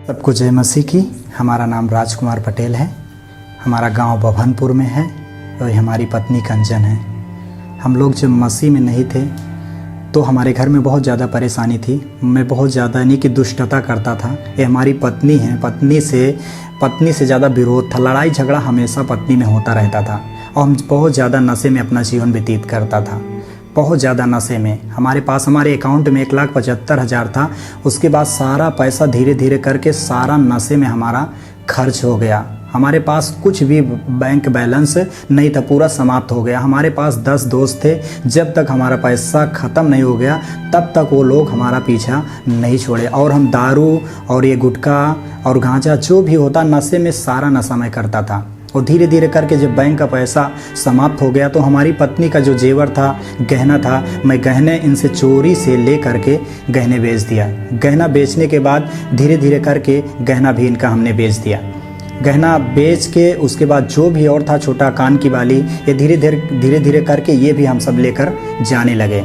सबको जय मसीह की। हमारा नाम राजकुमार पटेल है। हमारा गांव बभनपुर में है और हमारी पत्नी कंचन है। हम लोग जब मसीह में नहीं थे तो हमारे घर में बहुत ज़्यादा परेशानी थी। मैं बहुत ज़्यादा यानी कि दुष्टता करता था। ये हमारी पत्नी है, पत्नी से ज़्यादा विरोध था। लड़ाई झगड़ा हमेशा पत्नी में होता रहता था और हम बहुत ज़्यादा नशे में अपना जीवन व्यतीत करता था। बहुत ज़्यादा नशे में हमारे अकाउंट में 1,75,000 था। उसके बाद सारा पैसा धीरे धीरे करके सारा नशे में हमारा खर्च हो गया। हमारे पास कुछ भी बैंक बैलेंस नहीं था, पूरा समाप्त हो गया। हमारे पास 10 दोस्त थे। जब तक हमारा पैसा ख़त्म नहीं हो गया तब तक वो लोग हमारा पीछा नहीं छोड़े। और हम दारू और ये गुटखा और गांजा जो भी होता नशे में सारा नशा मैं करता था। और धीरे धीरे करके जब बैंक का पैसा समाप्त हो गया तो हमारी पत्नी का जो जेवर था, गहना था, मैं गहने इनसे चोरी से ले करके गहने बेच दिया। गहना बेचने के बाद धीरे धीरे करके गहना भी इनका हमने बेच दिया। गहना बेच के उसके बाद जो भी और था, छोटा कान की बाली, ये धीरे धीरे करके ये भी हम सब लेकर जाने लगे।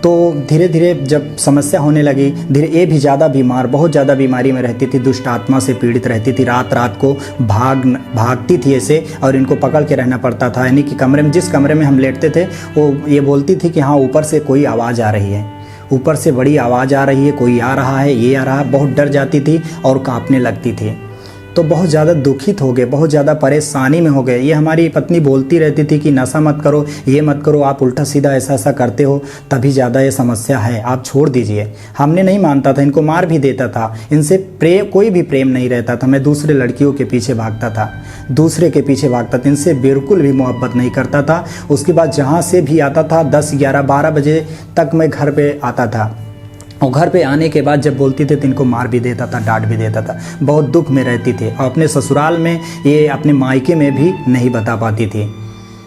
तो धीरे धीरे जब समस्या होने लगी, ये भी ज़्यादा बीमार, बहुत ज़्यादा बीमारी में रहती थी, दुष्ट आत्मा से पीड़ित रहती थी। रात को भागती थी ऐसे और इनको पकड़ के रहना पड़ता था। यानी कि कमरे में, जिस कमरे में हम लेटते थे वो ये बोलती थी कि हाँ ऊपर से कोई आवाज़ आ रही है, ऊपर से बड़ी आवाज़ आ रही है, कोई आ रहा है, ये आ रहा है। बहुत डर जाती थी और काँपने लगती थी। तो बहुत ज़्यादा दुखित हो गए, बहुत ज़्यादा परेशानी में हो गए। ये हमारी पत्नी बोलती रहती थी कि नशा मत करो, ये मत करो, आप उल्टा सीधा ऐसा करते हो तभी ज़्यादा ये समस्या है, आप छोड़ दीजिए। हमने नहीं मानता था, इनको मार भी देता था। इनसे कोई भी प्रेम नहीं रहता था। मैं दूसरे लड़कियों के पीछे भागता था, इनसे बिल्कुल भी मोहब्बत नहीं करता था। उसके बाद जहाँ से भी आता था 10, 11, 12 बजे तक मैं घर पर आता था और घर पे आने के बाद जब बोलती थी तो इनको मार भी देता था, डांट भी देता था। बहुत दुख में रहती थी और अपने ससुराल में, ये अपने मायके में भी नहीं बता पाती थी।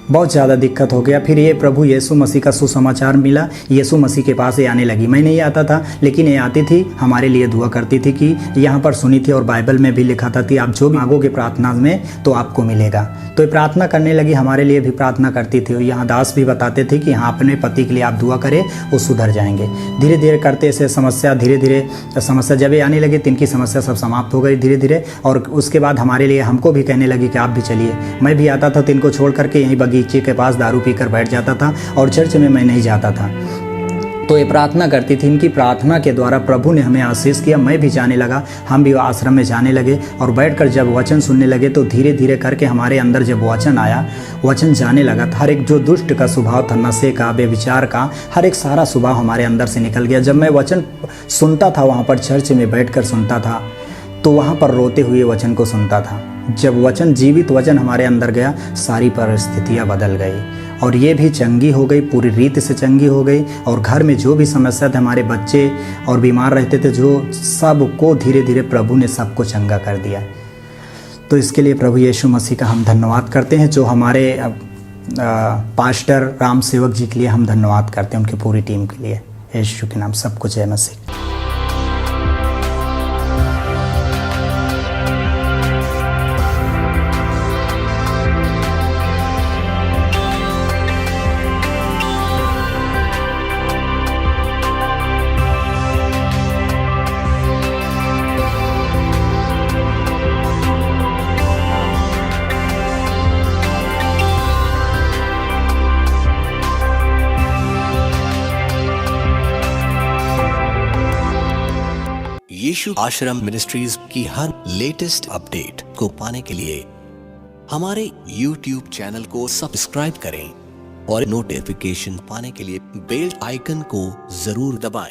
बहुत ज़्यादा दिक्कत हो गया। फिर ये प्रभु यीशु मसीह का सुसमाचार मिला, यीशु मसीह के पास ये आने लगी। मैं नहीं आता था लेकिन ये आती थी, हमारे लिए दुआ करती थी कि यहाँ पर सुनी थी और बाइबल में भी लिखा था कि आप जो भी मांगोगे प्रार्थना में तो आपको मिलेगा। तो ये प्रार्थना करने लगी, हमारे लिए भी प्रार्थना करती थी। और यहाँ दास भी बताते थे कि हाँ अपने पति के लिए आप दुआ करें, वो सुधर जाएंगे। धीरे धीरे करते ऐसे धीरे धीरे समस्या जब ये आने लगी तो इनकी समस्या सब समाप्त हो गई धीरे धीरे। और उसके बाद हमारे लिए, हमको भी कहने लगी कि आप भी चलिए। मैं भी आता था तो इनको छोड़ करके यहीं बगीचे के पास दारू पीकर बैठ जाता था और चर्च में मैं नहीं जाता था। तो ये प्रार्थना करती थी। इनकी प्रार्थना के द्वारा प्रभु ने हमें आशीष किया। मैं भी जाने लगा, हम भी आश्रम में जाने लगे और बैठकर जब वचन सुनने लगे तो धीरे धीरे करके हमारे अंदर जब वचन आया, वचन जाने लगा। हर एक जो दुष्ट का स्वभाव था, नशे का, बेविचार का, हर एक सारा स्वभाव हमारे अंदर से निकल गया। जब मैं वचन सुनता था, वहाँ पर चर्च में बैठकर सुनता था तो वहाँ पर रोते हुए वचन को सुनता था। जब वचन, जीवित वचन हमारे अंदर गया, सारी परिस्थितियाँ बदल गई और ये भी चंगी हो गई, पूरी रीत से चंगी हो गई। और घर में जो भी समस्या थे, हमारे बच्चे और बीमार रहते थे, जो सबको धीरे धीरे प्रभु ने सबको चंगा कर दिया। तो इसके लिए प्रभु यीशु मसीह का हम धन्यवाद करते हैं। जो हमारे पास्टर राम सेवक जी के लिए हम धन्यवाद करते हैं, उनकी पूरी टीम के लिए। यीशु के नाम सबको जय मसीह। यीशु आश्रम मिनिस्ट्रीज की हर लेटेस्ट अपडेट को पाने के लिए हमारे YouTube चैनल को सब्सक्राइब करें और नोटिफिकेशन पाने के लिए बेल आइकन को जरूर दबाएं।